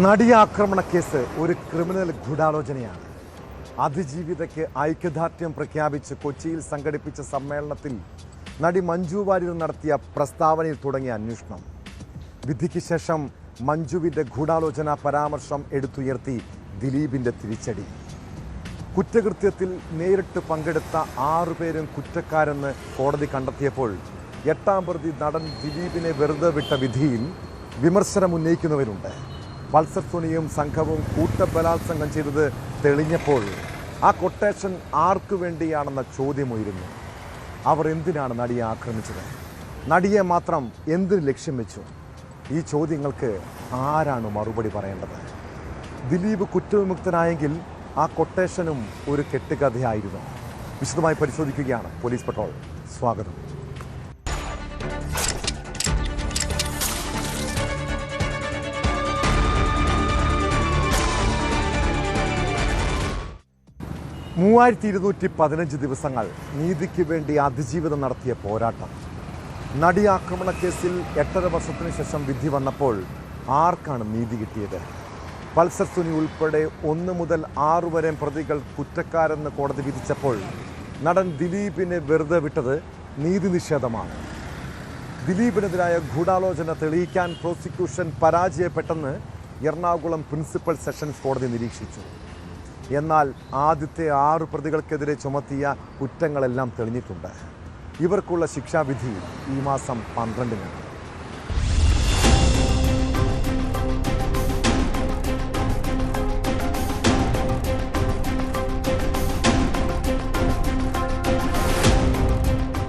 നടിയാക്രമണ case ഒരു criminal ഗൂഢാലോചനയാണ്. അതിജീവിതയ്ക്ക് ഐക്യദാർഢ്യം പ്രഖ്യാപിച്ച് കൊച്ചിയിൽ സംഘടിപ്പിച്ച സമ്മേളനത്തിൽ നടി മഞ്ജു വാര്യർ നടത്തിയ പ്രസ്താവനയിൽ തുടങ്ങിയ അന്വേഷണം. വിധിക്ക് ശേഷം മഞ്ജുവിൻ്റെ ഗൂഢാലോചന പരാമർശം എടുത്തുയർത്തി ദിലീപിൻ്റെ തിരിച്ചടി. കുറ്റകൃത്യത്തിൽ നേരിട്ട് പങ്കെടുത്ത 6 പേരും കുറ്റക്കാരെന്ന് കോടതി കണ്ടെത്തിയപ്പോൾ 8ാം പ്രതി നടൻ ദിലീപിനെ വെറുതെ വിട്ട വിധിയിൽ വിമർശനം ഉന്നയിക്കുന്നവരുണ്ട്. പൾസർ സുനിയും സംഘവും കൂട്ടബലാത്സംഗം ചെയ്തത് തെളിഞ്ഞപ്പോൾ ആ കൊട്ടേഷൻ ആർക്കു വേണ്ടിയാണെന്ന ചോദ്യമുയരുന്നു. അവർ എന്തിനാണ് നടിയെ ആക്രമിച്ചത്? നടിയെ മാത്രം എന്തിന് ലക്ഷ്യം വെച്ചു? ഈ ചോദ്യങ്ങൾക്ക് ആരാണ് മറുപടി പറയേണ്ടത്? ദിലീപ് കുറ്റവിമുക്തനായെങ്കിൽ ആ കൊട്ടേഷനും ഒരു കെട്ടുകഥയായിരുന്നു. വിശദമായി പരിശോധിക്കുകയാണ് പോലീസ് പട്രോൾ. സ്വാഗതം. $3215 ദിവസങ്ങൾ നീതിക്ക് വേണ്ടി അതിജീവിതം നടത്തിയ പോരാട്ടം. നടിയാക്രമണ കേസിൽ 8.5 വർഷത്തിന് ശേഷം വിധി വന്നപ്പോൾ ആർക്കാണ് നീതി കിട്ടിയത്? പൾസർ സുനി ഉൾപ്പെടെ 1 മുതൽ 6 വരെ പ്രതികൾ കുറ്റക്കാരെന്ന് കോടതി വിധിച്ചപ്പോൾ നടൻ ദിലീപിനെ വെറുതെ വിട്ടത് നീതി നിഷേധമാണ്. ദിലീപിനെതിരായ ഗൂഢാലോചന തെളിയിക്കാൻ പ്രോസിക്യൂഷൻ പരാജയപ്പെട്ടെന്ന് എറണാകുളം പ്രിൻസിപ്പൽ സെഷൻസ് കോടതി നിരീക്ഷിച്ചു. എന്നാൽ ആദ്യത്തെ 6 പ്രതികൾക്കെതിരെ ചുമത്തിയ കുറ്റങ്ങളെല്ലാം തെളിഞ്ഞിട്ടുണ്ട്. ഇവർക്കുള്ള ശിക്ഷാവിധി ഈ മാസം 12-ന്.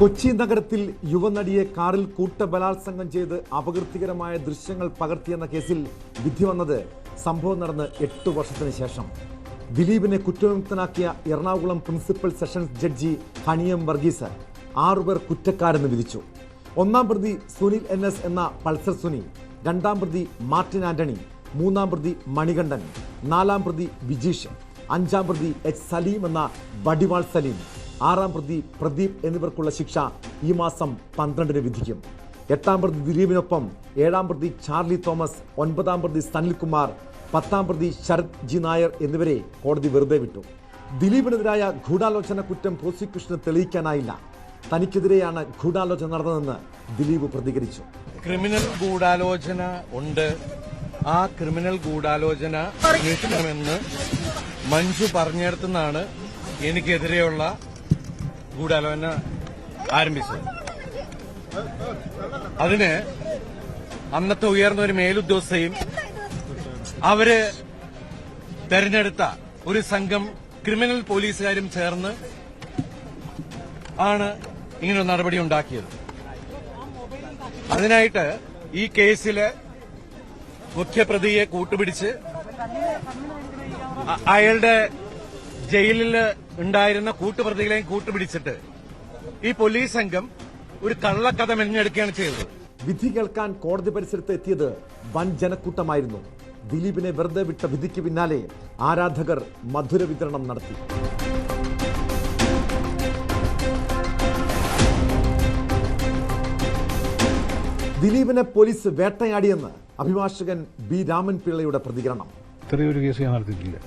കൊച്ചി നഗരത്തിൽ യുവനടിയെ കാറിൽ കൂട്ടബലാത്സംഗം ചെയ്ത് അപകീർത്തികരമായ ദൃശ്യങ്ങൾ പകർത്തിയെന്ന കേസിൽ വിധി വന്നത് സംഭവം നടന്ന് 8 വർഷത്തിന് ശേഷം. ദിലീപിനെ കുറ്റവിമുക്തനാക്കിയ എറണാകുളം പ്രിൻസിപ്പൽ സെഷൻസ് ജഡ്ജി ഹണിയം വർഗീസ് 6 പേർ കുറ്റക്കാരെന്ന് വിധിച്ചു. 1ാം പ്രതി സുനിൽ NS എന്ന പൾസർ സുനി, 2ാം പ്രതി മാർട്ടിൻ ആന്റണി, 3ാം പ്രതി മണികണ്ഠൻ, 4ാം പ്രതി വിജീഷ്, 5ാം പ്രതി H സലീം എന്ന വടിവാൾ സലീം, 6ാം പ്രതി പ്രദീപ് എന്നിവർക്കുള്ള ശിക്ഷ ഈ മാസം 12-ന് വിധിക്കും. 8ാം പ്രതി ദിലീപിനൊപ്പം 7ാം പ്രതി ചാർലി തോമസ്, 9ാം പ്രതി സനിൽകുമാർ, 10ാം പ്രതി ശരത് ജി നായർ എന്നിവരെ കോടതി വെറുതെ വിട്ടു. ദിലീപിനെതിരായ ഗൂഢാലോചന കുറ്റം പ്രോസിക്യൂഷന് തെളിയിക്കാനായില്ല. തനിക്കെതിരെയാണ് ഗൂഢാലോചന നടന്നതെന്ന് ദിലീപ് പ്രതികരിച്ചു. ക്രിമിനൽ ഗൂഢാലോചന ഉണ്ട്. ആ ക്രിമിനൽ ഗൂഢാലോചന അന്വേഷിക്കണമെന്ന് മഞ്ജു പറഞ്ഞിടത്തുനിന്നാണ് എനിക്കെതിരെയുള്ള ഗൂഢാലോചന ആരംഭിച്ചത്. അതിന് അന്നത്തെ ഉയർന്ന ഒരു മേലുദ്യോഗസ്ഥയും അവര് തെരഞ്ഞെടുത്ത ഒരു സംഘം ക്രിമിനൽ പോലീസുകാരും ചേർന്ന് ആണ് ഇങ്ങനൊരു നടപടി ഉണ്ടാക്കിയത്. അതിനായിട്ട് ഈ കേസിലെ മുഖ്യപ്രതിയെ കൂട്ടുപിടിച്ച് അയാളുടെ ജയിലിൽ ഉണ്ടായിരുന്ന കൂട്ടുപ്രതികളെയും കൂട്ടുപിടിച്ചിട്ട് ഈ പോലീസ് സംഘം ഒരു കള്ളക്കഥ മെനഞ്ഞെടുക്കുകയാണ് ചെയ്തത്. വിധി കേൾക്കാൻ കോടതി പരിസരത്ത് എത്തിയത് വൻ ജനക്കൂട്ടമായിരുന്നു. ദിലീപിനെ വെറുതെ വിട്ട വിധിക്ക് പിന്നാലെ ആരാധകർ മധുര വിതരണം നടത്തി. ദിലീപിനെ പോലീസ് വേട്ടയാടിയെന്ന് അഭിഭാഷകൻ ബി രാമൻ പിള്ളയുടെ പ്രതികരണം. ഇത്രയൊരു കേസ് ഞാൻ നടത്തിയിട്ടില്ല.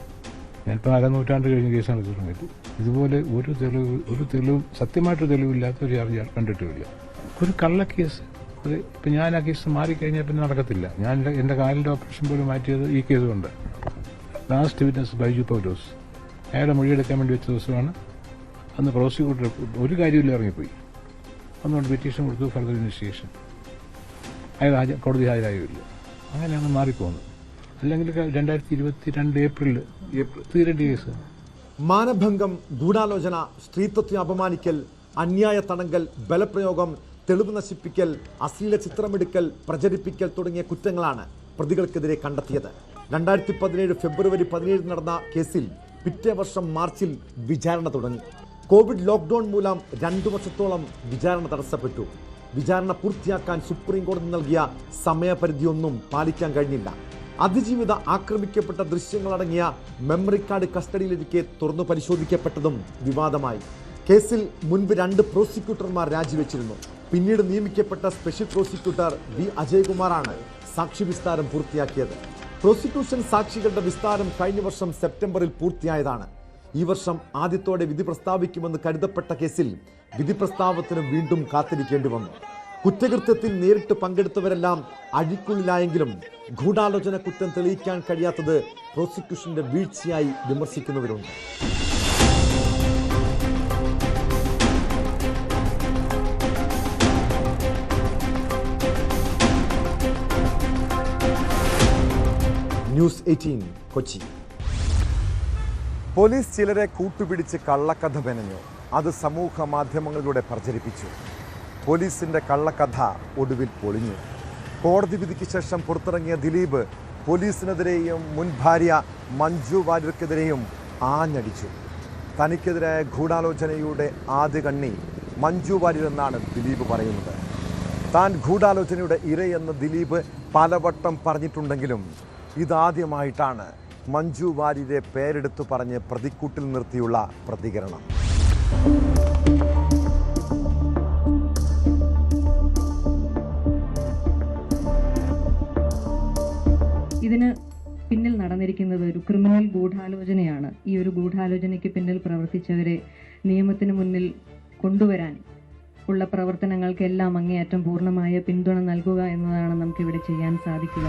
ഞാനിപ്പോൾ 4 നൂറ്റാണ്ട് കഴിഞ്ഞ കേസാണ് തുടങ്ങിയത്. ഇതുപോലെ ഒരു തെളിവും സത്യമായിട്ടൊരു തെളിവില്ലാത്ത ഒരു ചാർജ് കണ്ടിട്ടുമില്ല. ഒരു കള്ളക്കേസ്. ഇപ്പം ഞാൻ ആ കേസ് മാറിക്കഴിഞ്ഞാൽ പിന്നെ നടക്കത്തില്ല. ഞാൻ എൻ്റെ കാലിൻ്റെ ഓപ്പറേഷൻ പോലും മാറ്റിയത് ഈ കേസ് കൊണ്ട്. ലാസ്റ്റ് വിറ്റ്നസ് ബൈജു പൗലോസ് അയാളുടെ മൊഴിയെടുക്കാൻ വേണ്ടി വെച്ച ദിവസമാണ്. അന്ന് പ്രോസിക്യൂട്ടർ ഒരു കാര്യമില്ല ഇറങ്ങിപ്പോയി. അതുകൊണ്ട് പെറ്റീഷൻ കൊടുത്തു, ഫർദർ ഇൻവെസ്റ്റിഗേഷൻ. അയാൾ കോടതി ഹാജരായില്ല. അങ്ങനെയാണ് മാറിപ്പോകുന്നത്. അല്ലെങ്കിൽ 2022 ഏപ്രിലിൽ തീരേണ്ട കേസ്. മാനഭംഗം, ഗൂഢാലോചന, സ്ത്രീത്വത്തെ അപമാനിക്കൽ, അന്യായ തടങ്കൽ, ബലപ്രയോഗം, തെളിവ് നശിപ്പിക്കൽ, അശ്ലീല ചിത്രമെടുക്കൽ, പ്രചരിപ്പിക്കൽ തുടങ്ങിയ കുറ്റങ്ങളാണ് പ്രതികൾക്കെതിരെ കണ്ടെത്തിയത്. 2017 ഫെബ്രുവരി 17 നടന്ന കേസിൽ പിറ്റേ വർഷം മാർച്ചിൽ വിചാരണ തുടങ്ങി. കോവിഡ് ലോക്ക്ഡൌൺ മൂലം 2 വർഷത്തോളം വിചാരണ തടസ്സപ്പെട്ടു. വിചാരണ പൂർത്തിയാക്കാൻ സുപ്രീം കോടതി നൽകിയ സമയപരിധിയൊന്നും പാലിക്കാൻ കഴിഞ്ഞില്ല. അതിജീവിത ആക്രമിക്കപ്പെട്ട ദൃശ്യങ്ങളടങ്ങിയ മെമ്മറി കാർഡ് കസ്റ്റഡിയിലിരിക്കെ തുറന്നു പരിശോധിക്കപ്പെട്ടതും വിവാദമായി. കേസിൽ മുൻപ് 2 പ്രോസിക്യൂട്ടർമാർ രാജിവെച്ചിരുന്നു. പിന്നീട് നിയമിക്കപ്പെട്ട സ്പെഷ്യൽ പ്രോസിക്യൂട്ടർ വി അജയ്കുമാറാണ് സാക്ഷി വിസ്താരം പൂർത്തിയാക്കിയത്. പ്രോസിക്യൂഷൻ സാക്ഷികളുടെ വിസ്താരം കഴിഞ്ഞ വർഷം സെപ്റ്റംബറിൽ പൂർത്തിയായതാണ്. ഈ വർഷം ആദ്യത്തോടെ വിധി പ്രസ്താവിക്കുമെന്ന് കരുതപ്പെട്ട കേസിൽ വിധി പ്രസ്താവത്തിന് വീണ്ടും കാത്തിരിക്കേണ്ടി വന്നു. കുറ്റകൃത്യത്തിൽ നേരിട്ട് പങ്കെടുത്തവരെല്ലാം അഴിക്കുള്ളിലായെങ്കിലും ഗൂഢാലോചന കുറ്റം തെളിയിക്കാൻ കഴിയാത്തത് പ്രോസിക്യൂഷന്റെ വീഴ്ചയായി വിമർശിക്കുന്നവരുണ്ട്. ന്യൂസ് 18 കൊച്ചി. പോലീസ് ചിലരെ കൂട്ടുപിടിച്ച് കള്ളക്കഥ മെനഞ്ഞു. അത് സമൂഹ മാധ്യമങ്ങളിലൂടെ പ്രചരിപ്പിച്ചു. പോലീസിന്റെ കള്ളക്കഥ ഒടുവിൽ പൊളിഞ്ഞു. കോടതി വിധിക്ക് ശേഷം പുറത്തിറങ്ങിയ ദിലീപ് പോലീസിനെതിരെയും മുൻ ഭാര്യ മഞ്ജു വാര്യർക്കെതിരെയും ആഞ്ഞടിച്ചു. തനിക്കെതിരായ ഗൂഢാലോചനയുടെ ആദ്യ കണ്ണി മഞ്ജു വാര്യർ എന്നാണ് ദിലീപ് പറയുന്നത്. താൻ ഗൂഢാലോചനയുടെ ഇരയെന്ന് ദിലീപ് പലവട്ടം പറഞ്ഞിട്ടുണ്ടെങ്കിലും ഇതാദ്യമായിട്ടാണ് മഞ്ജു വാര്യരെ പേരെടുത്തു പറഞ്ഞ് പ്രതിക്കൂട്ടിൽ നിർത്തിയുള്ള പ്രതികരണം. ഇതിന് പിന്നിൽ നടന്നിരിക്കുന്നത് ഒരു ക്രിമിനൽ ഗൂഢാലോചനയാണ്. ഈ ഒരു ഗൂഢാലോചനയ്ക്ക് പിന്നിൽ പ്രവർത്തിച്ചവരെ നിയമത്തിന് മുന്നിൽ കൊണ്ടുവരാൻ ഉള്ള പ്രവർത്തനങ്ങൾക്കെല്ലാം അങ്ങേയറ്റം പൂർണ്ണമായ പിന്തുണ നൽകുക എന്നതാണ് നമുക്കിവിടെ ചെയ്യാൻ സാധിക്കുക.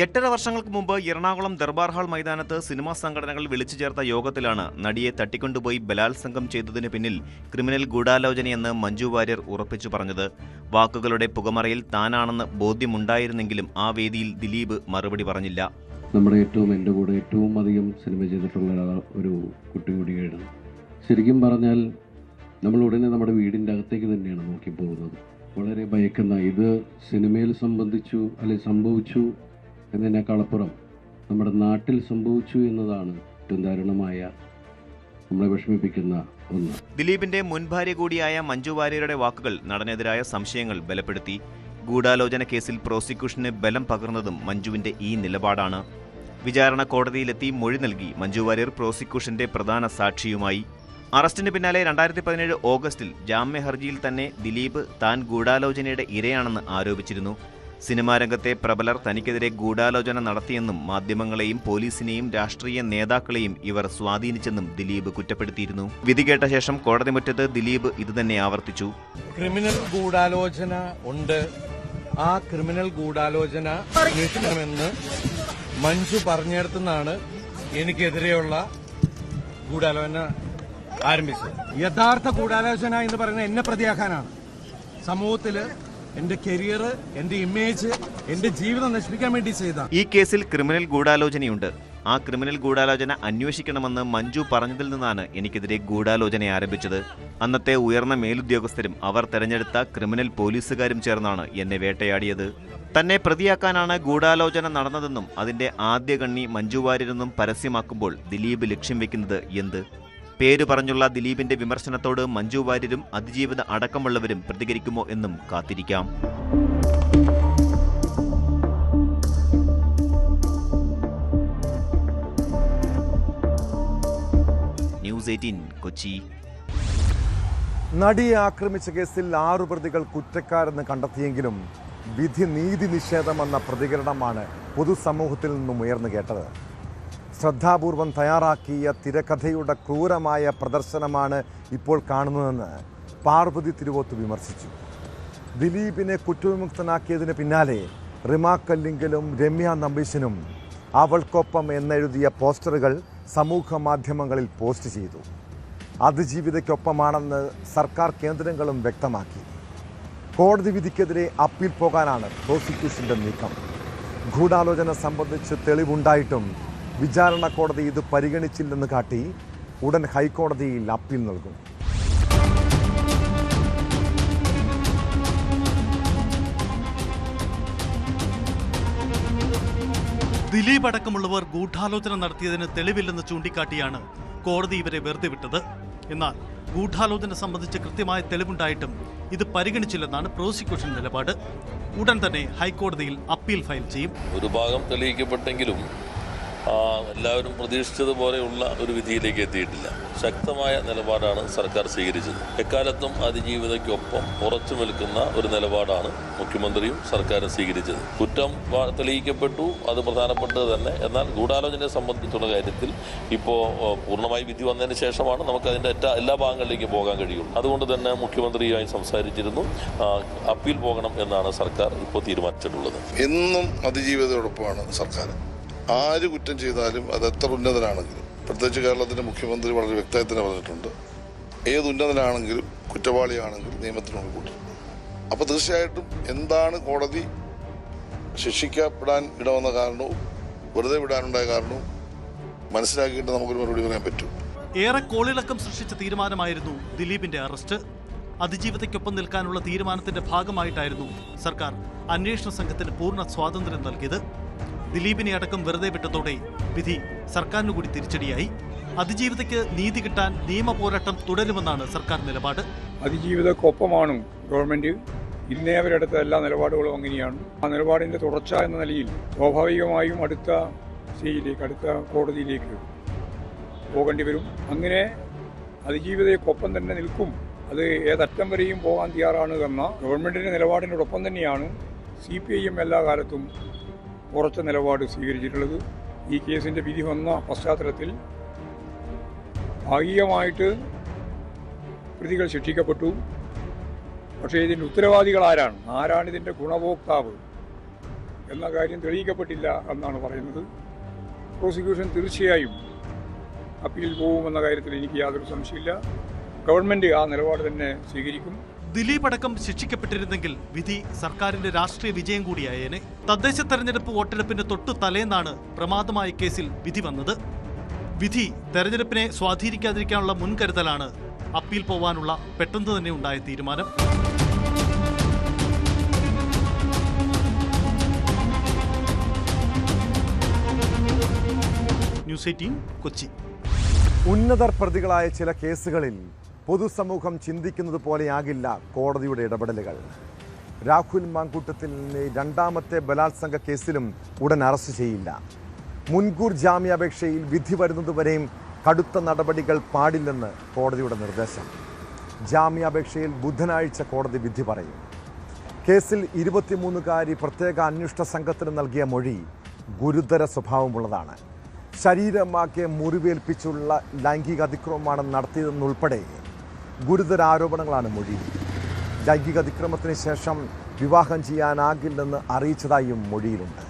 8.5 വർഷങ്ങൾക്ക് മുമ്പ് എറണാകുളം ദർബാർ ഹാൾ മൈതാനത്ത് സിനിമാ സംഘടനകൾ വിളിച്ചു ചേർത്ത യോഗത്തിലാണ് നടിയെ തട്ടിക്കൊണ്ടുപോയി ബലാത്സംഗം ചെയ്തതിന് പിന്നിൽ ക്രിമിനൽ ഗൂഢാലോചനയെന്ന് മഞ്ജു വാര്യർ ഉറപ്പിച്ചു പറഞ്ഞത്. വാക്കുകളുടെ പുകമറയിൽ താനാണെന്ന് ബോധ്യമുണ്ടായിരുന്നെങ്കിലും ആ വേദിയിൽ ദിലീപ് മറുപടി പറഞ്ഞില്ല. നമ്മുടെ എൻ്റെ കൂടെ ഏറ്റവും അധികം സിനിമ ചെയ്തിട്ടുള്ള ഒരു കുട്ടി കൂടിയായിരുന്നു. ശരിക്കും പറഞ്ഞാൽ നമ്മൾ ഉടനെ നമ്മുടെ വീടിൻ്റെ അകത്തേക്ക് തന്നെയാണ് നോക്കി പോകുന്നത്. വളരെ ഭയക്കുന്ന, ഇത് സിനിമയിൽ സംഭവിച്ചു എന്നതിനേക്കാളപ്പുറം നമ്മുടെ നാട്ടിൽ സംഭവിച്ചു എന്നതാണ് ഏറ്റവും ദാരുണമായ, നമ്മളെ വിഷമിപ്പിക്കുന്ന ഒന്ന്. ദിലീപിന്റെ മുൻ ഭാര്യ കൂടിയായ മഞ്ജു വാര്യരുടെ വാക്കുകൾ നടനെതിരായ സംശയങ്ങൾ ബലപ്പെടുത്തി. ഗൂഢാലോചന കേസിൽ പ്രോസിക്യൂഷന് ബലം പകർന്നതും മഞ്ജുവിന്റെ ഈ നിലപാടാണ്. വിചാരണ കോടതിയിലെത്തി മൊഴി നൽകി മഞ്ജു വാര്യർ പ്രോസിക്യൂഷന്റെ പ്രധാന സാക്ഷിയുമായി. അറസ്റ്റിന് പിന്നാലെ 2017 ഓഗസ്റ്റിൽ ജാമ്യ ഹർജിയിൽ തന്നെ ദിലീപ് താൻ ഗൂഢാലോചനയുടെ ഇരയാണെന്ന് ആരോപിച്ചിരുന്നു. സിനിമാ രംഗത്തെ പ്രബലർ തനിക്കെതിരെ ഗൂഢാലോചന നടത്തിയെന്നും മാധ്യമങ്ങളെയും പോലീസിനെയും രാഷ്ട്രീയ നേതാക്കളെയും ഇവർ സ്വാധീനിച്ചെന്നും ദിലീപ് കുറ്റപ്പെടുത്തിയിരുന്നു. വിധി കേട്ട ശേഷം കോടതി മുറ്റത്ത് ദിലീപ് ഇതുതന്നെ ആവർത്തിച്ചു. ക്രിമിനൽ ഗൂഢാലോചന ഉണ്ട്. ആ ക്രിമിനൽ ഗൂഢാലോചന അന്വേഷിക്കണമെന്ന് മഞ്ജു പറഞ്ഞിടത്തുനിന്നാണ് എനിക്കെതിരെയുള്ള ഗൂഢാലോചന ആരംഭിച്ചത്. യഥാർത്ഥ ഗൂഢാലോചന എന്ന് പറയുന്നത് എന്നെ പ്രതിയാക്കാനാണ്. സമൂഹത്തില് എന്റെ കരിയർ, എന്റെ ഇമേജ്, എന്റെ ജീവിതം നശിപ്പിക്കാൻ വേണ്ടി ചെയ്ത ഈ കേസിൽ ക്രിമിനൽ ഗൂഢാലോചനയുണ്ട്. ആ ക്രിമിനൽ ഗൂഢാലോചന അന്വേഷിക്കണമെന്ന് മഞ്ജു പറഞ്ഞതിൽ നിന്നാണ് എനിക്കെതിരെ ഗൂഢാലോചന ആരംഭിച്ചത്. അന്നത്തെ ഉയർന്ന മേലുദ്യോഗസ്ഥരും അവർ തെരഞ്ഞെടുത്ത ക്രിമിനൽ പോലീസുകാരും ചേർന്നാണ് എന്നെ വേട്ടയാടിയത്. തന്നെ പ്രതിയാക്കാനാണ് ഗൂഢാലോചന നടന്നതെന്നും അതിന്റെ ആദ്യ കണ്ണി മഞ്ജു വാര്യരെന്നും പരസ്യമാക്കുമ്പോൾ ദിലീപ് ലക്ഷ്യം വെക്കുന്നത് എന്ത്? പേര് പറഞ്ഞുള്ള ദിലീപിന്റെ വിമർശനത്തോട് മഞ്ജു വാര്യരും അതിജീവിത അടക്കമുള്ളവരും പ്രതികരിക്കുമോ എന്നും കാത്തിരിക്കാം. ന്യൂസ് 18 കൊച്ചി. നടിയെ ആക്രമിച്ച കേസിൽ 6 പ്രതികൾ കുറ്റക്കാരെന്ന് കണ്ടെത്തിയെങ്കിലും വിധി നീതി നിഷേധമെന്ന പ്രതികരണമാണ് പൊതുസമൂഹത്തിൽ നിന്നും ഉയർന്നു കേട്ടത്. ശ്രദ്ധാപൂർവം തയ്യാറാക്കിയ തിരക്കഥയുടെ ക്രൂരമായ പ്രദർശനമാണ് ഇപ്പോൾ കാണുന്നതെന്ന് പാർവതി തിരുവോത്ത് വിമർശിച്ചു. ദിലീപിനെ കുറ്റവിമുക്തനാക്കിയതിന് പിന്നാലെ റിമ കല്ലിങ്കലും രമ്യ നമ്പീശനും അവൾക്കൊപ്പം എന്നെഴുതിയ പോസ്റ്ററുകൾ സമൂഹ മാധ്യമങ്ങളിൽ പോസ്റ്റ് ചെയ്തു. അതിജീവിതയ്ക്കൊപ്പമാണെന്ന് സർക്കാർ കേന്ദ്രങ്ങളും വ്യക്തമാക്കി. കോടതി വിധിക്കെതിരെ അപ്പീൽ പോകാനാണ് പ്രോസിക്യൂഷന്റെ നീക്കം. ഗൂഢാലോചന സംബന്ധിച്ച് തെളിവുണ്ടായിട്ടും വിചാരണ കോടതി ഇത് പരിഗണിച്ചില്ലെന്ന് കാട്ടി ഉടൻ ഹൈക്കോടതിയിൽ അപ്പീൽ നൽകും. ദിലീപ് അടക്കമുള്ളവർ ഗൂഢാലോചന നടത്തിയതിന് തെളിവില്ലെന്ന് ചൂണ്ടിക്കാട്ടിയാണ് കോടതി ഇവരെ വെറുതെ വിട്ടത്. എന്നാൽ ഗൂഢാലോചന സംബന്ധിച്ച് കൃത്യമായ തെളിവുണ്ടായിട്ടും ഇത് പരിഗണിച്ചില്ലെന്നാണ് പ്രോസിക്യൂഷൻ നിലപാട്. ഉടൻ തന്നെ ഹൈക്കോടതിയിൽ അപ്പീൽ ഫയൽ ചെയ്യും. ഒരു ഭാഗം തെളിയിക്കപ്പെട്ടെങ്കിലും എല്ലാവരും പ്രതീക്ഷിച്ചതുപോലെയുള്ള ഒരു വിധിയിലേക്ക് എത്തിയിട്ടില്ല. ശക്തമായ നിലപാടാണ് സർക്കാർ സ്വീകരിച്ചത്. എക്കാലത്തും അതിജീവിതയ്ക്കൊപ്പം ഉറച്ചു നിൽക്കുന്ന ഒരു നിലപാടാണ് മുഖ്യമന്ത്രിയും സർക്കാരും സ്വീകരിച്ചത്. കുറ്റം തെളിയിക്കപ്പെട്ടു, അത് പ്രധാനപ്പെട്ടത് തന്നെ. എന്നാൽ ഗൂഢാലോചനയെ സംബന്ധിച്ചുള്ള കാര്യത്തിൽ ഇപ്പോൾ പൂർണ്ണമായി വിധി വന്നതിന് ശേഷമാണ് നമുക്ക് അതിൻ്റെ എല്ലാ ഭാഗങ്ങളിലേക്ക് പോകാൻ കഴിയുള്ളൂ. അതുകൊണ്ട് തന്നെ മുഖ്യമന്ത്രിയുമായി സംസാരിച്ചിരുന്നു. അപ്പീൽ പോകണം എന്നാണ് സർക്കാർ ഇപ്പോൾ തീരുമാനിച്ചിട്ടുള്ളത്. എന്നും അതിജീവിതയോടൊപ്പമാണ് സർക്കാർ. ആര് കുറ്റം ചെയ്താലും അത് എത്ര ഉന്നതനാണെങ്കിലും, പ്രത്യേകിച്ച് കേരളത്തിൻ്റെ മുഖ്യമന്ത്രി വളരെ വ്യക്തമായി തന്നെ പറഞ്ഞിട്ടുണ്ട്, ഏത് ഉന്നതനാണെങ്കിലും കുറ്റവാളിയാണെങ്കിലും നിയമത്തിന് മുന്നിൽ കൂട്ടും. അപ്പോൾ തീർച്ചയായിട്ടും എന്താണ് കോടതി ശിക്ഷിക്കപ്പെടാൻ ഇടവന്ന കാരണവും വെറുതെ വിടാനുണ്ടായ കാരണവും മനസ്സിലാക്കിയിട്ട് നമുക്കൊരു മറുപടി പറയാൻ പറ്റും. ഏറെ കോളിളക്കം സൃഷ്ടിച്ച തീരുമാനമായിരുന്നു ദിലീപിന്റെ അറസ്റ്റ്. അതിജീവിതയ്ക്കൊപ്പം നിൽക്കാനുള്ള തീരുമാനത്തിന്റെ ഭാഗമായിട്ടായിരുന്നു സർക്കാർ അന്വേഷണ സംഘത്തിന് പൂർണ്ണ സ്വാതന്ത്ര്യം നൽകിയത്. ദിലീപിനെ അടക്കം വെറുതെ വിട്ടതോടെ വിധി സർക്കാരിന് കൂടി തിരിച്ചടിയായി. അതിജീവിതയ്ക്ക് നീതി കിട്ടാൻ നിയമ പോരാട്ടം തുടരുമെന്നാണ് സർക്കാർ നിലപാട്. അതിജീവിതക്കൊപ്പമാണ് ഗവൺമെന്റ്. ഇന്നേ അവരെടുത്ത എല്ലാ നിലപാടുകളും അങ്ങനെയാണ്. ആ നിലപാടിന്റെ തുടർച്ച എന്ന നിലയിൽ സ്വാഭാവികമായും അടുത്ത സ്റ്റേജിലേക്ക്, അടുത്ത കോടതിയിലേക്ക് പോകേണ്ടി വരും. അങ്ങനെ അതിജീവിതയ്ക്കൊപ്പം തന്നെ നിൽക്കും. അത് ഏതറ്റം വരെയും പോകാൻ തയ്യാറാണ് എന്ന ഗവൺമെന്റിന്റെ നിലപാടിനോടൊപ്പം തന്നെയാണ് CPIM എല്ലാ കാലത്തും ഉറച്ച നിലപാട് സ്വീകരിച്ചിട്ടുള്ളത്. ഈ കേസിൻ്റെ വിധി വന്ന പശ്ചാത്തലത്തിൽ ഭാഗികമായിട്ട് പ്രതികൾ ശിക്ഷിക്കപ്പെട്ടു. പക്ഷേ ഇതിൻ്റെ ഉത്തരവാദികൾ ആരാണ് ഇതിൻ്റെ ഗുണഭോക്താവ് എന്ന കാര്യം തെളിയിക്കപ്പെട്ടില്ല എന്നാണ് പറയുന്നത്. പ്രോസിക്യൂഷൻ തീർച്ചയായും അപ്പീൽ പോകുമെന്ന കാര്യത്തിൽ എനിക്ക് യാതൊരു സംശയമില്ല. ഗവൺമെൻറ് ആ നിലപാട് തന്നെ സ്വീകരിക്കും. ദിലീപ് അടക്കം ശിക്ഷിക്കപ്പെട്ടിരുന്നെങ്കിൽ വിധി സർക്കാരിന്റെ രാഷ്ട്രീയ വിജയം കൂടിയായേനെ. തദ്ദേശ തെരഞ്ഞെടുപ്പ് വോട്ടെടുപ്പിന്റെ തൊട്ടു തലേന്നാണ് പ്രമാദമായ കേസിൽ വിധി വന്നത്. വിധി തെരഞ്ഞെടുപ്പിനെ സ്വാധീനിക്കാതിരിക്കാനുള്ള മുൻകരുതലാണ് അപ്പീൽ പോവാനുള്ള പെട്ടെന്ന് തന്നെ ഉണ്ടായ തീരുമാനം. ന്യൂസ് 18 കൊച്ചി. ഉന്നതർ പ്രതികളായ ചില കേസുകളിൽ പൊതുസമൂഹം ചിന്തിക്കുന്നത് പോലെയാകില്ല കോടതിയുടെ ഇടപെടലുകൾ. രാഹുൽ മാങ്കൂട്ടത്തിലിനെ രണ്ടാമത്തെ ബലാത്സംഗ കേസിലും ഉടൻ അറസ്റ്റ് ചെയ്യില്ല. മുൻകൂർ ജാമ്യാപേക്ഷയിൽ വിധി വരുന്നതുവരെയും കടുത്ത നടപടികൾ പാടില്ലെന്ന് കോടതിയുടെ നിർദ്ദേശം. ജാമ്യാപേക്ഷയിൽ ബുധനാഴ്ച കോടതി വിധി പറയും. കേസിൽ 23-കാരി പ്രത്യേക അന്വേഷണ സംഘത്തിന് നൽകിയ മൊഴി ഗുരുതര സ്വഭാവമുള്ളതാണ്. ശരീരമാകെ മുറിവേൽപ്പിച്ചുള്ള ലൈംഗിക അതിക്രമമാണ് നടത്തിയതെന്നുൾപ്പെടെ ഗുരുതര ആരോപണങ്ങളാണ് മൊഴിയിൽ. ലൈംഗിക അതിക്രമത്തിന് ശേഷം വിവാഹം ചെയ്യാനാകില്ലെന്ന് അറിയിച്ചതായും മൊഴിയിലുണ്ട്.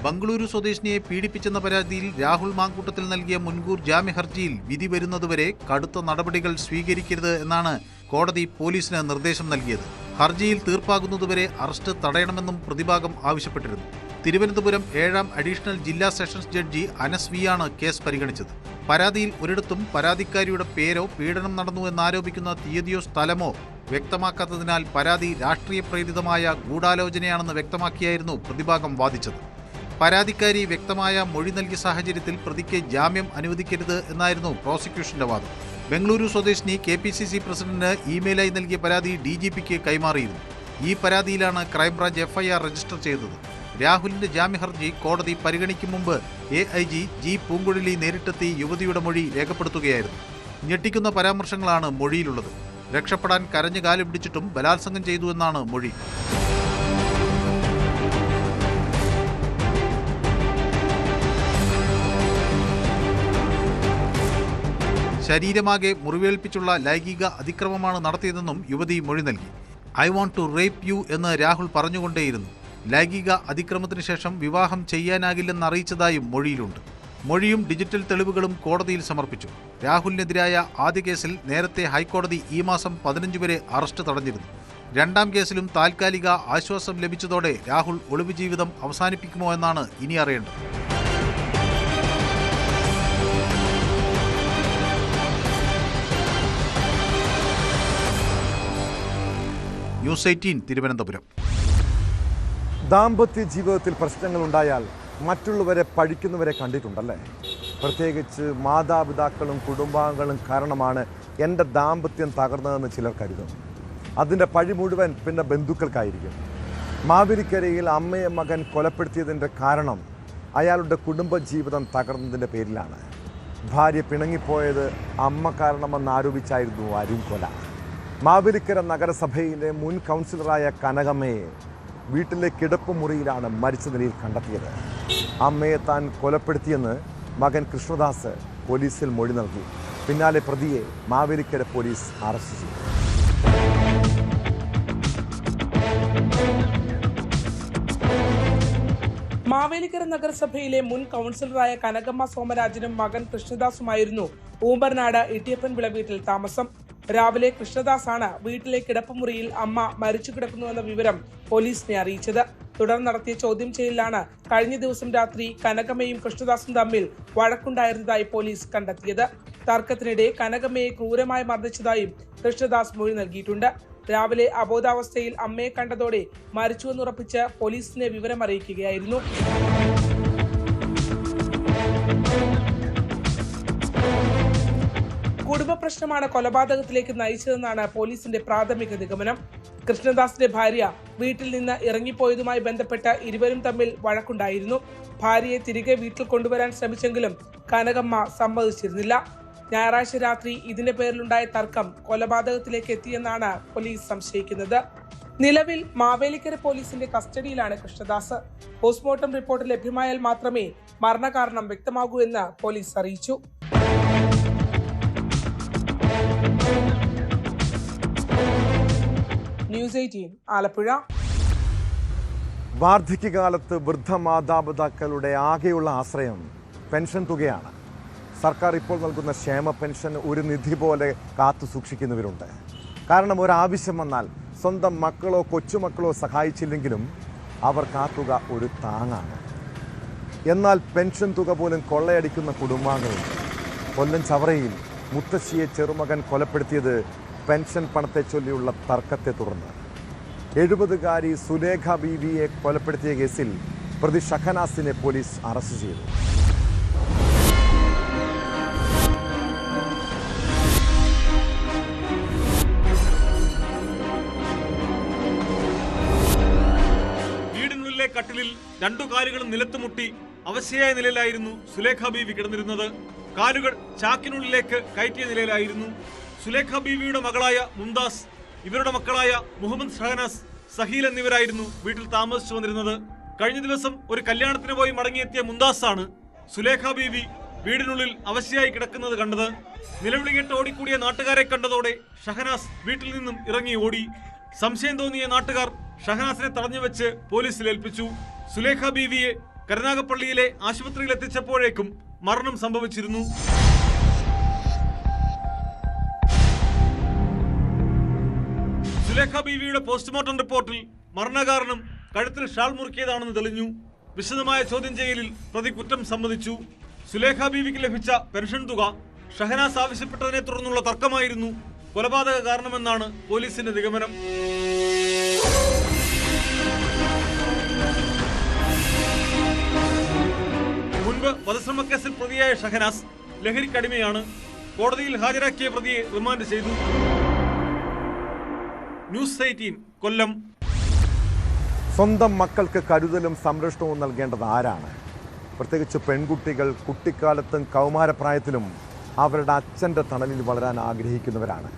ബംഗളൂരു സ്വദേശിനിയെ പീഡിപ്പിച്ചെന്ന പരാതിയിൽ രാഹുൽ മാങ്കൂട്ടത്തിൽ നൽകിയ മുൻകൂർ ജാമ്യ ഹർജിയിൽ വിധി വരുന്നതുവരെ കടുത്ത നടപടികൾ സ്വീകരിക്കരുത് എന്നാണ് കോടതി പോലീസിന് നിർദ്ദേശം നൽകിയത്. ഹർജിയിൽ തീർപ്പാകുന്നതുവരെ അറസ്റ്റ് തടയണമെന്നും പ്രതിഭാഗം ആവശ്യപ്പെട്ടിരുന്നു. തിരുവനന്തപുരം 7ാം അഡീഷണൽ ജില്ലാ സെഷൻസ് ജഡ്ജി അനസ് വി ആണ് കേസ് പരിഗണിച്ചത്. പരാതിയിൽ ഒരിടത്തും പരാതിക്കാരിയുടെ പേരോ പീഡനം നടന്നു എന്നാരോപിക്കുന്ന തീയതിയോ സ്ഥലമോ വ്യക്തമാക്കാത്തതിനാൽ പരാതി രാഷ്ട്രീയ പ്രേരിതമായ ഗൂഢാലോചനയാണെന്ന് വ്യക്തമാക്കിയായിരുന്നു പ്രതിഭാഗം വാദിച്ചത്. പരാതിക്കാരി വ്യക്തമായ മൊഴി നൽകിയ സാഹചര്യത്തിൽ പ്രതിക്ക് ജാമ്യം അനുവദിക്കരുത് എന്നായിരുന്നു പ്രോസിക്യൂഷന്റെ വാദം. ബംഗളൂരു സ്വദേശിനി KPCC പ്രസിഡന്റിന് ഇമെയിലായി നൽകിയ പരാതി DGPക്ക് കൈമാറിയിരുന്നു. ഈ പരാതിയിലാണ് ക്രൈംബ്രാഞ്ച് FIR രജിസ്റ്റർ ചെയ്തത്. രാഹുലിന്റെ ജാമ്യ ഹർജി കോടതി പരിഗണിക്കും മുമ്പ് AIG G പൂങ്കുഴലി നേരിട്ടെത്തി യുവതിയുടെ മൊഴി രേഖപ്പെടുത്തുകയായിരുന്നു. ഞെട്ടിക്കുന്ന പരാമർശങ്ങളാണ് മൊഴിയിലുള്ളത്. രക്ഷപ്പെടാൻ കരഞ്ഞു കാല് പിടിച്ചിട്ടും ബലാത്സംഗം ചെയ്തു എന്നാണ് മൊഴി. ശരീരമാകെ മുറിവേൽപ്പിച്ചുള്ള ലൈംഗിക അതിക്രമമാണ് നടത്തിയതെന്നും യുവതി മൊഴി നൽകി. "I want to rape you" എന്ന് രാഹുൽ പറഞ്ഞുകൊണ്ടേയിരുന്നു. ലൈംഗിക അതിക്രമത്തിന് ശേഷം വിവാഹം ചെയ്യാനാകില്ലെന്ന് അറിയിച്ചതായും മൊഴിയിലുണ്ട്. മൊഴിയും ഡിജിറ്റൽ തെളിവുകളും കോടതിയിൽ സമർപ്പിച്ചു. രാഹുലിനെതിരായ ആദ്യ കേസിൽ നേരത്തെ ഹൈക്കോടതി ഈ മാസം 15 വരെ അറസ്റ്റ് തടഞ്ഞിരുന്നു. രണ്ടാം കേസിലും താൽക്കാലിക ആശ്വാസം ലഭിച്ചതോടെ രാഹുൽ ഒളിവ് ജീവിതം അവസാനിപ്പിക്കുമോ എന്നാണ് ഇനി അറിയേണ്ടത്. ന്യൂസ് 18 തിരുവനന്തപുരം. ദാമ്പത്യ ജീവിതത്തിൽ പ്രശ്നങ്ങളുണ്ടായാൽ മറ്റുള്ളവരെ പഴിക്കുന്നവരെ കണ്ടിട്ടുണ്ടല്ലേ? പ്രത്യേകിച്ച് മാതാപിതാക്കളും കുടുംബാംഗങ്ങളും കാരണമാണ് എൻ്റെ ദാമ്പത്യം തകർന്നതെന്ന് ചിലർ കരുതുന്നു. അതിൻ്റെ പഴി മുഴുവൻ പിന്നെ ബന്ധുക്കൾക്കായിരിക്കും. മാവേലിക്കരയിൽ അമ്മയെ മകൻ കൊലപ്പെടുത്തിയതിൻ്റെ കാരണം അയാളുടെ കുടുംബജീവിതം തകർന്നതിൻ്റെ പേരിലാണ്. ഭാര്യ പിണങ്ങിപ്പോയത് അമ്മ കാരണമെന്നാരോപിച്ചായിരുന്നു അരുൺ കൊല. മാവേലിക്കര നഗരസഭയിലെ മുൻ കൗൺസിലറായ കനകമ്മയെ വീട്ടിലെ കിടപ്പുമുറിയിലാണ് മരിച്ച നിലയിൽ കണ്ടെത്തിയത്. അമ്മയെ താൻ കൊലപ്പെടുത്തിയെന്ന് മകൻ കൃഷ്ണദാസ് പോലീസിൽ മൊഴി നൽകി. പിന്നാലെ പ്രതിയെ മാവേലിക്കര പോലീസ് അറസ്റ്റ് ചെയ്തു. മാവേലിക്കര നഗരസഭയിലെ മുൻ കൗൺസിലറായ കനകമ്മ സോമരാജനും മകൻ കൃഷ്ണദാസുമായിരുന്നു ഊമ്പർനാട് ഇട്ടിയപ്പൻ വിള വീട്ടിൽ താമസം. രാവിലെ കൃഷ്ണദാസാണ് വീട്ടിലെ കിടപ്പുമുറിയിൽ അമ്മ മരിച്ചു കിടക്കുന്നുവെന്ന വിവരം പോലീസിനെ അറിയിച്ചത്. തുടർന്ന് നടത്തിയ ചോദ്യം ചെയ്യലിലാണ് കഴിഞ്ഞ ദിവസം രാത്രി കനകമ്മയും കൃഷ്ണദാസും തമ്മിൽ വഴക്കുണ്ടായിരുന്നതായി പോലീസ് കണ്ടെത്തിയത്. തർക്കത്തിനിടെ കനകമ്മയെ ക്രൂരമായി മർദ്ദിച്ചതായും കൃഷ്ണദാസ് മൊഴി നൽകിയിട്ടുണ്ട്. രാവിലെ അബോധാവസ്ഥയിൽ അമ്മയെ കണ്ടതോടെ മരിച്ചുവെന്നുറപ്പിച്ച് പോലീസിനെ വിവരം അറിയിക്കുകയായിരുന്നു. കുടുംബ പ്രശ്നമാണ് കൊലപാതകത്തിലേക്ക് നയിച്ചതെന്നാണ് പോലീസിന്റെ പ്രാഥമിക നിഗമനം. കൃഷ്ണദാസിന്റെ ഭാര്യ വീട്ടിൽ നിന്ന് ഇറങ്ങിപ്പോയതുമായി ബന്ധപ്പെട്ട് ഇരുവരും തമ്മിൽ വഴക്കുണ്ടായിരുന്നു. ഭാര്യയെ തിരികെ വീട്ടിൽ കൊണ്ടുവരാൻ ശ്രമിച്ചെങ്കിലും കനകമ്മ സമ്മതിച്ചിരുന്നില്ല. ഞായറാഴ്ച രാത്രി ഇതിന്റെ പേരിലുണ്ടായ തർക്കം കൊലപാതകത്തിലേക്ക് എത്തിയെന്നാണ് പോലീസ് സംശയിക്കുന്നത്. നിലവിൽ മാവേലിക്കര പോലീസിന്റെ കസ്റ്റഡിയിലാണ് കൃഷ്ണദാസ്. പോസ്റ്റ്മോർട്ടം റിപ്പോർട്ട് ലഭ്യമായാൽ മാത്രമേ മരണകാരണം വ്യക്തമാകൂ എന്ന് പോലീസ് അറിയിച്ചു. ന്യൂസ് 18 ആലപ്പുഴ. വാർദ്ധക്യകാലത്ത് വൃദ്ധമാതാപിതാക്കളുടെ ആകെയുള്ള ആശ്രയം പെൻഷൻ തുകയാണ്. സർക്കാർ ഇപ്പോൾ നൽകുന്ന ക്ഷേമ പെൻഷൻ ഒരു നിധി പോലെ കാത്തു സൂക്ഷിക്കുന്നവരുണ്ട്. കാരണം ഒരാവശ്യം വന്നാൽ സ്വന്തം മക്കളോ കൊച്ചുമക്കളോ സഹായിച്ചില്ലെങ്കിലും അവർക്ക് ആ തുക ഒരു താങ്ങാണ്. എന്നാൽ പെൻഷൻ തുക പോലും കൊള്ളയടിക്കുന്ന കുടുംബാംഗങ്ങളുണ്ട്. കൊല്ലം ചവറയിൽ മുത്തശ്ശിയെ ചെറുമകൻ കൊലപ്പെടുത്തിയത് പെൻഷൻ പണത്തെ ചൊല്ലിയുള്ള തർക്കത്തെ തുടർന്ന്. 70-കാരി സുലേഖ ബീവിയെ കൊലപ്പെടുത്തിയ കേസിൽ പ്രതി ഷഹനാസിനെ പോലീസ് അറസ്റ്റ് ചെയ്തു. വീടിനുള്ളിലെ കട്ടിലിൽ രണ്ടു കാലുകളും നിലത്തുമുട്ടി അവശയായ നിലയിലായിരുന്നു സുലേഖ ബീവി കിടന്നിരുന്നത്. കാലുകൾ ചാക്കിനുള്ളിലേക്ക് കയറ്റിയ നിലയിലായിരുന്നു. സുലേഖ ബീവിയുടെ മകളായ മുംതാസ്, ഇവരുടെ മക്കളായ മുഹമ്മദ് ഷഹനാസ്, സഹീൽ എന്നിവരായിരുന്നു വീട്ടിൽ താമസിച്ചു വന്നിരുന്നത്. കഴിഞ്ഞ ദിവസം ഒരു കല്യാണത്തിന് പോയി മടങ്ങിയെത്തിയ മുംതാസാണ് സുലേഖ ബീവി വീടിനുള്ളിൽ അവശയായി കിടക്കുന്നത് കണ്ടത്. നിലവിളി കേട്ട് ഓടിക്കൂടിയ നാട്ടുകാരെ കണ്ടതോടെ ഷഹനാസ് വീട്ടിൽ നിന്നും ഇറങ്ങി ഓടി. സംശയം തോന്നിയ നാട്ടുകാർ ഷഹനാസിനെ തടഞ്ഞുവെച്ച് പോലീസിൽ ഏൽപ്പിച്ചു. സുലേഖ ബീവിയെ കരുനാഗപ്പള്ളിയിലെ ആശുപത്രിയിൽ എത്തിച്ചപ്പോഴേക്കും മരണം സംഭവിച്ചിരുന്നു. സുലേഖ ബീവിയുടെ പോസ്റ്റ്മോർട്ടം റിപ്പോർട്ടിൽ മരണകാരണം കഴുത്തിൽ ഷാൾ മുറുക്കിയതാണെന്ന് തെളിഞ്ഞു. വിശദമായ ചോദ്യം ചെയ്യലിൽ പ്രതി കുറ്റം സമ്മതിച്ചു. സുലേഖ ബീവിക്ക് ലഭിച്ച പെൻഷൻ തുക ഷഹനാസ് ആവശ്യപ്പെട്ടതിനെ തുടർന്നുള്ള തർക്കമായിരുന്നു കൊലപാതക കാരണമെന്നാണ് പോലീസിന്റെ നിഗമനം. മുൻപ് വധശ്രമക്കേസിൽ പ്രതിയായ ഷഹനാസ് ലഹരിക്കടിമയാണ്. കോടതിയിൽ ഹാജരാക്കിയ പ്രതിയെ റിമാൻഡ് ചെയ്തു. ന്യൂസ് 18 കൊല്ലം. സ്വന്തം മക്കൾക്ക് കരുതലും സംരക്ഷണവും നൽകേണ്ടത് ആരാണ്? പ്രത്യേകിച്ച് പെൺകുട്ടികൾ കുട്ടിക്കാലത്തും കൗമാരപ്രായത്തിലും അവരുടെ അച്ഛൻ്റെ തണലിൽ വളരാൻ ആഗ്രഹിക്കുന്നവരാണ്.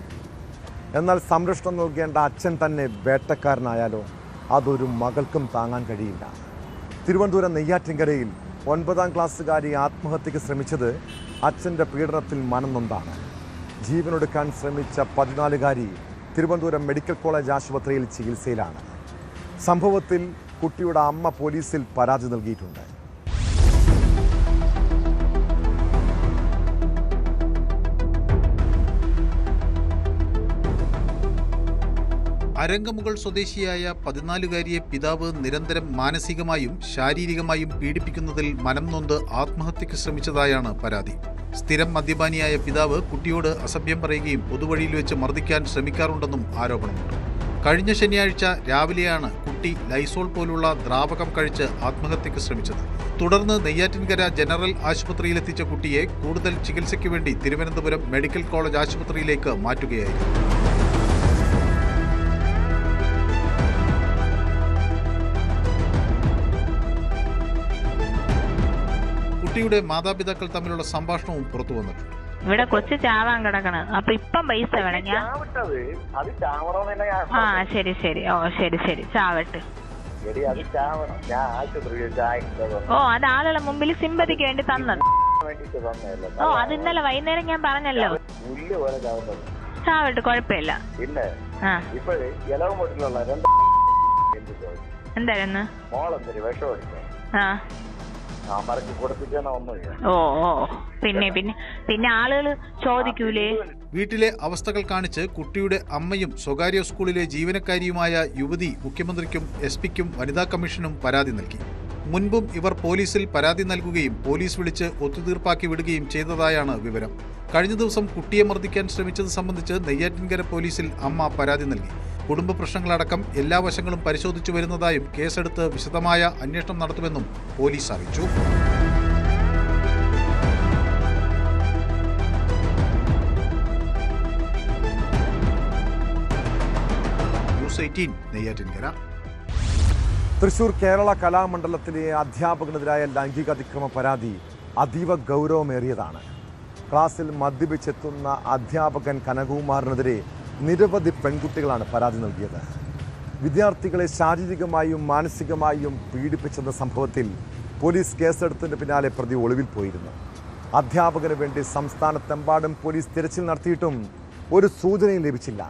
എന്നാൽ സംരക്ഷണം നൽകേണ്ട അച്ഛൻ തന്നെ വേട്ടക്കാരനായാലോ അതൊരു മകൾക്കും താങ്ങാൻ കഴിയില്ല. തിരുവനന്തപുരം നെയ്യാറ്റിൻകരയിൽ 9ാം ക്ലാസ്സുകാരി ആത്മഹത്യക്ക് ശ്രമിച്ചത് അച്ഛൻ്റെ പീഡനത്തിൽ മനം നൊന്താണ്. ജീവനൊടുക്കാൻ ശ്രമിച്ച 14-കാരി തിരുവനന്തപുരം മെഡിക്കൽ കോളേജ് ആശുപത്രിയിൽ ചികിത്സയിലാണ്. സംഭവത്തിൽ കുട്ടിയുടെ അമ്മ പോലീസിൽ പരാതി നൽകിയിട്ടുണ്ട്. അരങ്കമുകൾ സ്വദേശിയായ 14-കാരിയെ പിതാവ് നിരന്തരം മാനസികമായും ശാരീരികമായും പീഡിപ്പിക്കുന്നതിൽ മനം നൊന്ത് ആത്മഹത്യക്ക് ശ്രമിച്ചതായാണ് പരാതി. സ്ഥിരം മദ്യപാനിയായ പിതാവ് കുട്ടിയോട് അസഭ്യം പറയുകയും പൊതുവഴിയിൽ വെച്ച് മർദ്ദിക്കാൻ ശ്രമിക്കാറുണ്ടെന്നും ആരോപണമുണ്ട്. കഴിഞ്ഞ ശനിയാഴ്ച രാവിലെയാണ് കുട്ടി കുട്ടി ലൈസോൾ പോലുള്ള ദ്രാവകം കഴിച്ച് ആത്മഹത്യക്ക് ശ്രമിച്ചത്. തുടർന്ന് നെയ്യാറ്റിൻകര ജനറൽ ആശുപത്രിയിലെത്തിച്ച കുട്ടിയെ കൂടുതൽ ചികിത്സയ്ക്ക് വേണ്ടി തിരുവനന്തപുരം മെഡിക്കൽ കോളേജ് ആശുപത്രിയിലേക്ക് മാറ്റുകയായിരുന്നു. കുട്ടിയുടെ മാതാപിതാക്കൾ തമ്മിലുള്ള സംഭാഷണവും പുറത്തു വന്നിട്ടുണ്ട്. ഇവിടെ കൊച്ചു ചാവാൻ കിടക്കണം, അപ്പൊ ഇപ്പം പൈസ വേണം. ശരി ശരി, ഓ ശരി ശരി, ചാവട്ടെ. അത് ആളുടെ മുമ്പിൽ സിമ്പതിക്ക് വേണ്ടി തന്നത്. അത് ഇന്നലെ വൈകുന്നേരം ഞാൻ പറഞ്ഞല്ലോ. ചാവട്ടെ, കുഴപ്പമില്ല. എന്തായിരുന്നു? പിന്നെ ആളുകൾ ചോദിക്കൂലേ? വീട്ടിലെ അവസ്ഥകൾ കാണിച്ച് കുട്ടിയുടെ അമ്മയും സ്വകാര്യ സ്കൂളിലെ ജീവനക്കാരിയുമായ യുവതി മുഖ്യമന്ത്രിക്കും SP-ക്കും വനിതാ കമ്മീഷനും പരാതി നൽകി. മുൻപും ഇവർ പോലീസിൽ പരാതി നൽകുകയും പോലീസ് വിളിച്ച് ഒത്തുതീർപ്പാക്കി വിടുകയും ചെയ്തതായാണ് വിവരം. കഴിഞ്ഞ ദിവസം കുട്ടിയെ മർദ്ദിക്കാൻ ശ്രമിച്ചത് സംബന്ധിച്ച് നെയ്യാറ്റിൻകര പോലീസിൽ അമ്മ പരാതി നൽകി. കുടുംബ പ്രശ്നങ്ങളടക്കം എല്ലാ വശങ്ങളും പരിശോധിച്ചു വരുന്നതായും കേസെടുത്ത് വിശദമായ അന്വേഷണം നടത്തുമെന്നും പോലീസ് അറിയിച്ചു. ന്യൂസ് 18 നെയ്യാറ്റിൻകര. തൃശൂർ കേരള കലാമണ്ഡലത്തിലെ അധ്യാപകനെതിരായ ലൈംഗിക അതിക്രമ പരാതി അതീവ ഗൗരവമേറിയതാണ്. ക്ലാസ്സിൽ മദ്യപിച്ചെത്തുന്ന അധ്യാപകൻ കനകകുമാറിനെതിരെ നിരവധി പെൺകുട്ടികളാണ് പരാതി നൽകിയത്. വിദ്യാർത്ഥികളെ ശാരീരികമായും മാനസികമായും പീഡിപ്പിച്ചെന്ന സംഭവത്തിൽ പോലീസ് കേസെടുത്തതിന് പിന്നാലെ പ്രതി ഒളിവിൽ പോയിരുന്നു. അധ്യാപകന് വേണ്ടി സംസ്ഥാനത്തെമ്പാടും പോലീസ് തിരച്ചിൽ നടത്തിയിട്ടും ഒരു സൂചനയും ലഭിച്ചില്ല.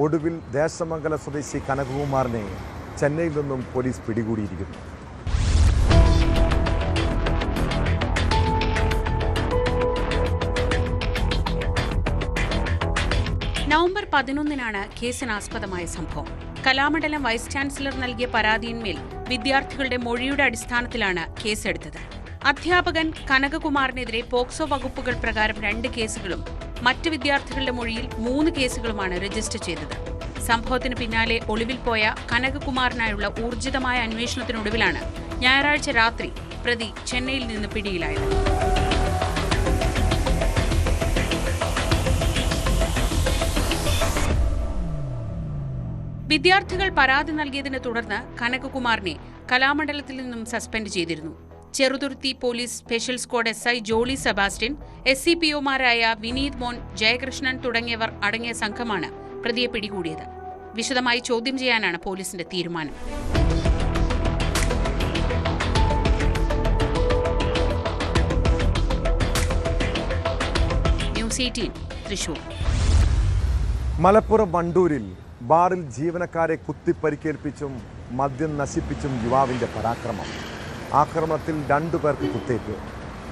ഒടുവിൽ ദേശമംഗല സ്വദേശി കനകകുമാറിനെ ചെന്നൈയിൽ നിന്നും പോലീസ് പിടികൂടിയിരിക്കുന്നു. നവംബർ 11-നാണ് കേസിനാസ്പദമായ സംഭവം. കലാമണ്ഡലം വൈസ് ചാൻസലർ നൽകിയ പരാതിയിന്മേൽ വിദ്യാർത്ഥികളുടെ മൊഴിയുടെ അടിസ്ഥാനത്തിലാണ് കേസെടുത്തത്. അധ്യാപകൻ കനകകുമാറിനെതിരെ പോക്സോ വകുപ്പുകൾ പ്രകാരം 2 കേസുകളും മറ്റ് വിദ്യാർത്ഥികളുടെ മൊഴിയിൽ 3 കേസുകളുമാണ് രജിസ്റ്റർ ചെയ്തത്. സംഭവത്തിന് പിന്നാലെ ഒളിവിൽ പോയ കനകകുമാറിനായുള്ള ഊർജിതമായ അന്വേഷണത്തിനൊടുവിലാണ് ഞായറാഴ്ച രാത്രി പ്രതി ചെന്നൈയിൽ നിന്ന് പിടിയിലായത്. വിദ്യാർത്ഥികൾ പരാതി നൽകിയതിനെ തുടർന്ന് കനകകുമാറിനെ കലാമണ്ഡലത്തിൽ നിന്നും സസ്പെൻഡ് ചെയ്തിരുന്നു. Cheruthuruthy police special squad SI Jolly Sebastian, SCPOമാരായ വിനീത് മോൻ, ജയകൃഷ്ണൻ തുടങ്ങിയവർ അടങ്ങിയ സംഘമാണ് പ്രതിയെ പിടികൂടിയത്. വിശദമായി ചോദ്യം ചെയ്യാനാണ് പോലീസിന്റെ തീരുമാനം. ന്യൂസ് 18 തൃശൂർ. മലപ്പുറം വണ്ടൂരിൽ ബാറിൽ ജീവനക്കാരെ കുത്തിപ്പരിക്കേൽപ്പിച്ചും മദ്യം നശിപ്പിച്ചും യുവാവിന്റെ പരാക്രമം. ആക്രമണത്തിൽ 2 പേർക്ക് കുത്തേറ്റു.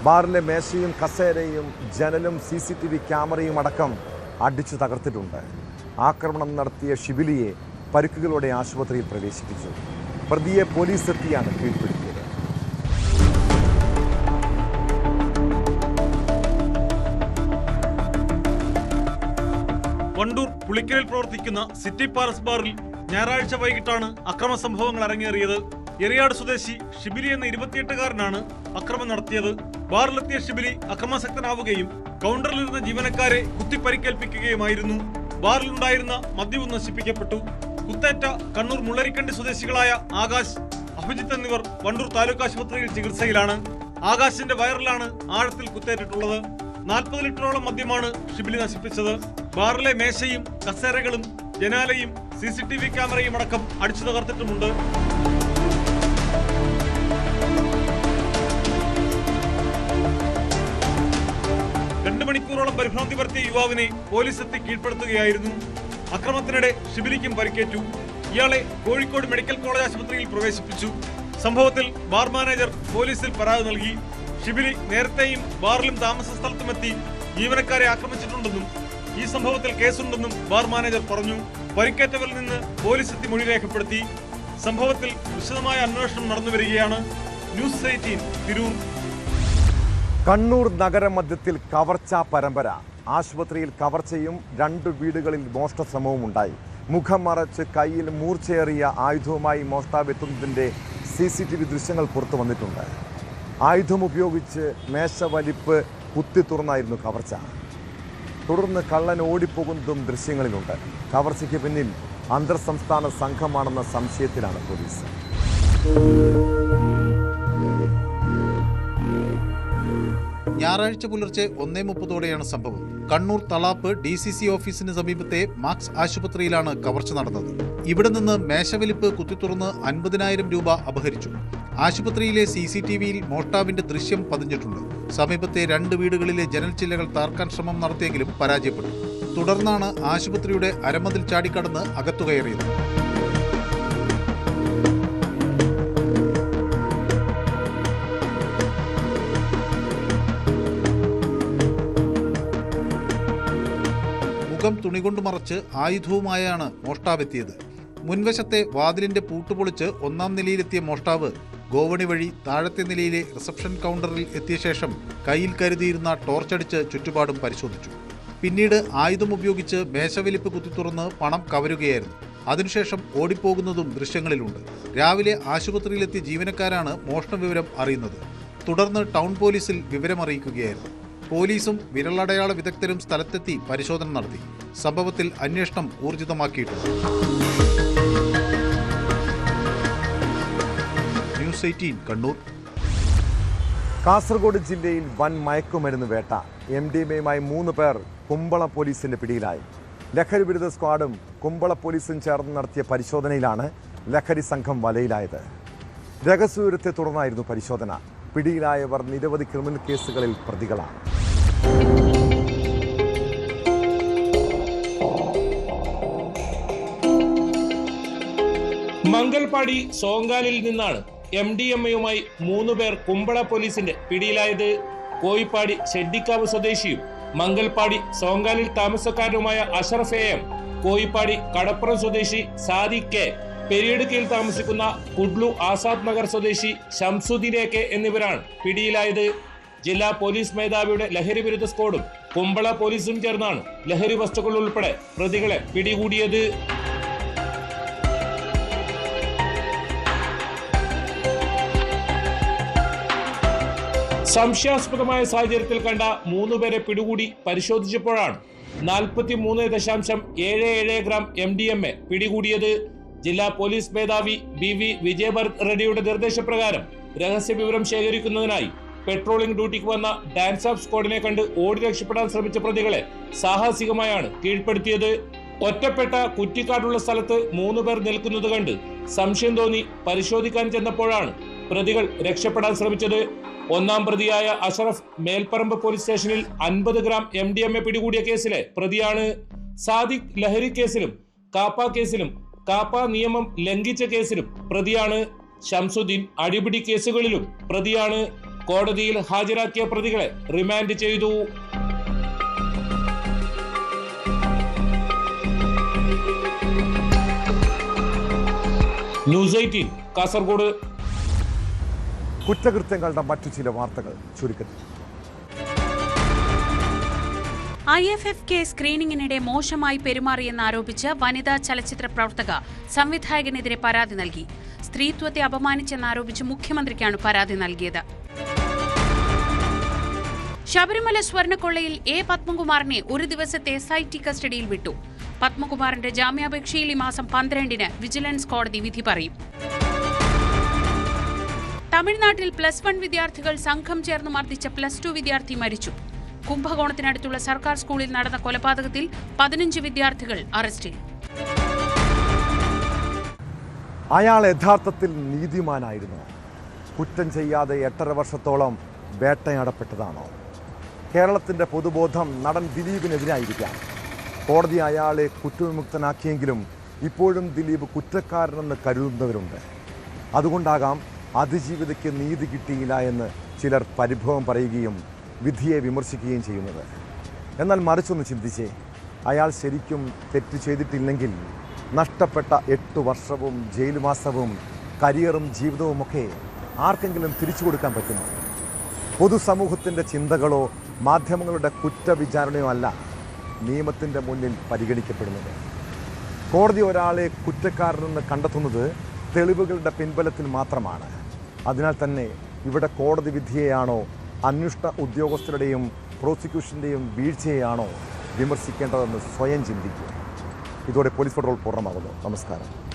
ബാറിലെ മേശയും കസേരയും ജനലും CCTV ക്യാമറയും അടക്കം അടിച്ചു തകർത്തിട്ടുണ്ട്. ആക്രമണം നടത്തിയ ഷിബിലിയെ പരിക്കുകളോടെ ആശുപത്രിയിൽ പ്രവേശിപ്പിച്ചു. പ്രതിയെ പോലീസ് എത്തിയാണ് കീഴ്പ്പെടുത്തിയത്. വണ്ടൂർ പുളിക്കലിൽ പ്രവർത്തിക്കുന്ന സിറ്റി പാലസ് ബാറിൽ ഞായറാഴ്ച വൈകിട്ടാണ് അക്രമ സംഭവങ്ങൾ അരങ്ങേറിയത്. എറിയാട് സ്വദേശി ഷിബിലി എന്ന 28-കാരനാണ് അക്രമം നടത്തിയത്. ബാറിലെത്തിയ ഷിബിലി അക്രമാസക്തനാവുകയും കൗണ്ടറിലിരുന്ന ജീവനക്കാരെ കുത്തിപ്പരിക്കേൽപ്പിക്കുകയുമായിരുന്നു. ബാറിലുണ്ടായിരുന്ന മദ്യവും നശിപ്പിക്കപ്പെട്ടു. കുത്തേറ്റ കണ്ണൂർ മുള്ളരിക്കണ്ടി സ്വദേശികളായ ആകാശ്, അഭിജിത്ത് എന്നിവർ വണ്ടൂർ താലൂക്ക് ആശുപത്രിയിൽ ചികിത്സയിലാണ്. ആകാശിന്റെ വയറിലാണ് ആഴത്തിൽ കുത്തേറ്റിട്ടുള്ളത്. 40 ലിറ്ററോളം മദ്യമാണ് ഷിബിലി നശിപ്പിച്ചത്. ബാറിലെ മേശയും കസേരകളും ജനാലയും CCTV ക്യാമറയും അടക്കം അടിച്ചു തകർത്തിട്ടുമുണ്ട്. മണിക്കൂറോളം പരിഭ്രാന്തി പരത്തിയ യുവാവിനെ പോലീസ് എത്തി കീഴ്പ്പെടുത്തുകയായിരുന്നു. അക്രമത്തിനിടെ ഷിബിലിക്കും പരിക്കേറ്റു. ഇയാളെ കോഴിക്കോട് മെഡിക്കൽ കോളേജ് ആശുപത്രിയിൽ പ്രവേശിപ്പിച്ചു. സംഭവത്തിൽ ബാർ മാനേജർ പോലീസിൽ പരാതി നൽകി. ഷിബിലി നേരത്തെയും ബാറിലും താമസ സ്ഥലത്തുമെത്തി ജീവനക്കാരെ ആക്രമിച്ചിട്ടുണ്ടെന്നും ഈ സംഭവത്തിൽ കേസുണ്ടെന്നും ബാർ മാനേജർ പറഞ്ഞു. പരിക്കേറ്റവരിൽ നിന്ന് പോലീസ് എത്തി മൊഴി രേഖപ്പെടുത്തി. സംഭവത്തിൽ വിശദമായ അന്വേഷണം നടന്നുവരികയാണ്. ന്യൂസ് 18 തിരൂർ. കണ്ണൂർ നഗരമധ്യത്തിൽ കവർച്ചാ പരമ്പര. ആശുപത്രിയിൽ കവർച്ചയും 2 വീടുകളിൽ മോഷണശ്രമവും ഉണ്ടായി. മുഖം മറച്ച് കയ്യിൽ മൂർച്ചയേറിയ ആയുധവുമായി മോഷ്ടാവ് എത്തുന്നതിൻ്റെ CCTV ദൃശ്യങ്ങൾ പുറത്തു വന്നിട്ടുണ്ട്. ആയുധം ഉപയോഗിച്ച് മേശവലിപ്പ് കുത്തി തുറന്നായിരുന്നു കവർച്ച. തുടർന്ന് കള്ളൻ ഓടിപ്പോകുന്നതും ദൃശ്യങ്ങളിലുണ്ട്. കവർച്ചയ്ക്ക് പിന്നിൽ അന്തർ സംസ്ഥാന സംഘമാണെന്ന സംശയത്തിലാണ് പോലീസ്. ഞായറാഴ്ച പുലർച്ചെ 1:30 സംഭവം. കണ്ണൂർ തളാപ്പ് DCC ഓഫീസിന് സമീപത്തെ മാക്സ് ആശുപത്രിയിലാണ് കവർച്ച നടന്നത്. ഇവിടെ നിന്ന് മേശവലിപ്പ് കുത്തിത്തുറന്ന് 50,000 രൂപ അപഹരിച്ചു. ആശുപത്രിയിലെ CCTVയിൽ മോഷ്ടാവിന്റെ ദൃശ്യം പതിഞ്ഞിട്ടുണ്ട്. സമീപത്തെ 2 വീടുകളിലെ ജനൽ ചില്ലകൾ താർക്കാൻ ശ്രമം നടത്തിയെങ്കിലും പരാജയപ്പെട്ടു. തുടർന്നാണ് ആശുപത്രിയുടെ അരമതിൽ ചാടിക്കടന്ന് അകത്തു കയറിയത്. മുഖം തുണികൊണ്ട് മറച്ച് ആയുധവുമായാണ് മോഷ്ടാവെത്തിയത്. മുൻവശത്തെ വാതിലിന്റെ പൂട്ടുപൊളിച്ച് 1-ാം നിലയിലെത്തിയ മോഷ്ടാവ് ഗോവണി വഴി താഴത്തെ നിലയിലെ റിസപ്ഷൻ കൗണ്ടറിൽ എത്തിയ ശേഷം കയ്യിൽ കരുതിയിരുന്ന ടോർച്ചടിച്ച് ചുറ്റുപാടും പരിശോധിച്ചു. പിന്നീട് ആയുധം ഉപയോഗിച്ച് മേശവലിപ്പ് കുത്തിത്തുറന്ന് പണം കവരുകയായിരുന്നു. അതിനുശേഷം ഓടിപ്പോകുന്നതും ദൃശ്യങ്ങളിലുണ്ട്. രാവിലെ ആശുപത്രിയിലെത്തിയ ജീവനക്കാരാണ് മോഷണ വിവരം അറിയുന്നത്. തുടർന്ന് ടൗൺ പോലീസിൽ വിവരമറിയിക്കുകയായിരുന്നു. പോലീസും വിരലടയാള വിദഗ്ധരും സ്ഥലത്തെത്തി പരിശോധന നടത്തി. സംഭവത്തിൽ അന്വേഷണം ഊർജിതമാക്കിയിട്ടുണ്ട്. ന്യൂസ് 18 കണ്ണൂർ. കാസർഗോഡ് ജില്ലയിൽ വൻ മയക്കുമരുന്ന് വേട്ട. MDMAയുമായി 3 പേർ കുമ്പള പോലീസിന്റെ പിടിയിലായി. ലഹരി വിരുദ്ധ സ്ക്വാഡും കുമ്പള പോലീസും ചേർന്ന് നടത്തിയ പരിശോധനയിലാണ് ലഹരി സംഘം വലയിലായത്. രഹസ്യവിവരത്തെ തുടർന്നായിരുന്നു പരിശോധന. പിടിയിലായവർ നിരവധി ക്രിമിനൽ കേസുകളിൽ പ്രതികളാണ്. മംഗൽപാടി സോങ്കാലിൽ നിന്നാണ് MDMAയുമായി 3 പേർ കുമ്പള പോലീസിന്റെ പിടിയിലായത്. കോയിപ്പാടി ഷെഡിക്കാവ് സ്വദേശിയും മംഗൽപാടി സോങ്കാലിൽ താമസക്കാരനുമായ അഷറഫ് AM, കോയിപ്പാടി കടപ്പുറം സ്വദേശി സാദിഖ് K, പെരിയടുക്കയിൽ താമസിക്കുന്ന കുഡ്ലു ആസാദ് നഗർ സ്വദേശി ഷംസുദ്ദീൻ AK എന്നിവരാണ് പിടിയിലായത്. ജില്ലാ പോലീസ് മേധാവിയുടെ ലഹരി വിരുദ്ധ സ്ക്വാഡും കുമ്പള പോലീസും ചേർന്നാണ് ലഹരി വസ്തുക്കൾ ഉൾപ്പെടെ പ്രതികളെ പിടികൂടിയത്. സംശയാസ്പദമായ സാഹചര്യത്തിൽ കണ്ട 3 പേരെ പിടികൂടി പരിശോധിച്ചപ്പോഴാണ് 43.77 ഗ്രാം MDMA പിടികൂടിയത്. ജില്ലാ പോലീസ് മേധാവി BV വിജയഭരത് റെഡ്ഡിയുടെ നിർദ്ദേശപ്രകാരം രഹസ്യ വിവരം ശേഖരിക്കുന്നതിനായി പെട്രോളിംഗ് ഡ്യൂട്ടിക്ക് വന്ന ഡാൻസ് ഓഫ് സ്ക്വാഡിനെ കണ്ട് ഓടി രക്ഷപ്പെടാൻ ശ്രമിച്ച പ്രതികളെ സാഹസികമായാണ് കീഴ്പ്പെടുത്തിയത്. ഒറ്റപ്പെട്ട കുറ്റിക്കാടുള്ള സ്ഥലത്ത് 3 പേർ നിൽക്കുന്നത് കണ്ട് സംശയം തോന്നി പരിശോധിക്കാൻ ചെന്നപ്പോഴാണ് പ്രതികൾ രക്ഷപ്പെടാൻ ശ്രമിച്ചത്. 1-ാം പ്രതിയായ അഷറഫ് മേൽപ്പറമ്പ് പോലീസ് സ്റ്റേഷനിൽ 50 ഗ്രാം MDMA പിടികൂടിയ കേസിലെ പ്രതിയാണ്. സാദിഖ് ലഹരി കേസിലും കാപ്പ കേസിലും കാപ്പ നിയമം ലംഘിച്ച കേസിലും പ്രതിയാണ്. ഷംസുദ്ദീൻ അടിപിടി കേസുകളിലും പ്രതിയാണ്. കോടതിയിൽ ഹാജരാക്കിയ പ്രതികളെ റിമാൻഡ് ചെയ്തു. ന്യൂസ് 18 കാസർഗോഡ്. കുറ്റകൃത്യങ്ങളുടെ മറ്റു ചില വാർത്തകൾ ചുരുക്കത്തിൽ. IFFK സ്ക്രീനിങ്ങിനിടെ മോശമായി പെരുമാറിയെന്നാരോപിച്ച് വനിതാ ചലച്ചിത്ര പ്രവർത്തക സംവിധായകനെതിരെ പരാതി നൽകി. സ്ത്രീത്വത്തെ അപമാനിച്ചെന്നാരോപിച്ച് മുഖ്യമന്ത്രിക്കാണ് പരാതി നൽകിയത്. ശബരിമല സ്വർണ്ണക്കൊള്ളയിൽ A. പത്മകുമാറിനെ ഒരു ദിവസത്തെ SIT കസ്റ്റഡിയിൽ വിട്ടു. പത്മകുമാറിന്റെ ജാമ്യാപേക്ഷയിൽ ഈ മാസം 12-ന് വിജിലൻസ് കോടതി വിധി പറയും. തമിഴ്നാട്ടിൽ +1 വിദ്യാർത്ഥികൾ സംഘം ചേർന്ന് മർദ്ദിച്ച +2 വിദ്യാർത്ഥി മരിച്ചു. കുംഭകോണത്തിനടുത്തുള്ള സർക്കാർ സ്കൂളിൽ നടന്ന കൊലപാതകത്തിൽ 15 വിദ്യാർത്ഥികൾ അറസ്റ്റിൽ. അയാൾ യഥാർത്ഥത്തിൽ നീതിമാനായിരുന്നു. കുറ്റം ചെയ്യാതെ 8.5 വർഷത്തോളം വേട്ടയാടപ്പെട്ടതാണോ? കേരളത്തിൻ്റെ പൊതുബോധം നടൻ ദിലീപിനെതിരായിരിക്കാം. കോടതി അയാളെ കുറ്റവിമുക്തനാക്കിയെങ്കിലും ഇപ്പോഴും ദിലീപ് കുറ്റക്കാരനെന്ന് കരുതുന്നവരുണ്ട്. അതുകൊണ്ടാകാം അതിജീവിതയ്ക്ക് നീതി കിട്ടിയില്ല എന്ന് ചിലർ പരിഭവം പറയുകയും വിധിയെ വിമർശിക്കുകയും ചെയ്യുന്നത്. എന്നാൽ മറിച്ചൊന്ന് ചിന്തിച്ചേ, അയാൾ ശരിക്കും തെറ്റ് ചെയ്തിട്ടില്ലെങ്കിൽ നഷ്ടപ്പെട്ട 8 വർഷവും ജയിൽവാസവും കരിയറും ജീവിതവുമൊക്കെ ആർക്കെങ്കിലും തിരിച്ചു കൊടുക്കാൻ പറ്റുമോ? പൊതുസമൂഹത്തിൻ്റെ ചിന്തകളോ മാധ്യമങ്ങളുടെ കുറ്റവിചാരണയോ അല്ല നിയമത്തിൻ്റെ മുന്നിൽ പരിഗണിക്കപ്പെടുന്നത്. കോടതി ഒരാളെ കുറ്റക്കാരനെന്ന് കണ്ടെത്തുന്നത് തെളിവുകളുടെ പിൻബലത്തിൽ മാത്രമാണ്. അതിനാൽ തന്നെ ഇവിടെ കോടതി വിധിയെയാണോ അന്വേഷണ ഉദ്യോഗസ്ഥരുടെയും പ്രോസിക്യൂഷൻ്റെയും വീഴ്ചയെയാണോ വിമർശിക്കേണ്ടതെന്ന് സ്വയം ചിന്തിക്കുക. ഇതോടെ പോലീസ് പട്രോൾ പൂർണ്ണമാകുന്നു. നമസ്കാരം.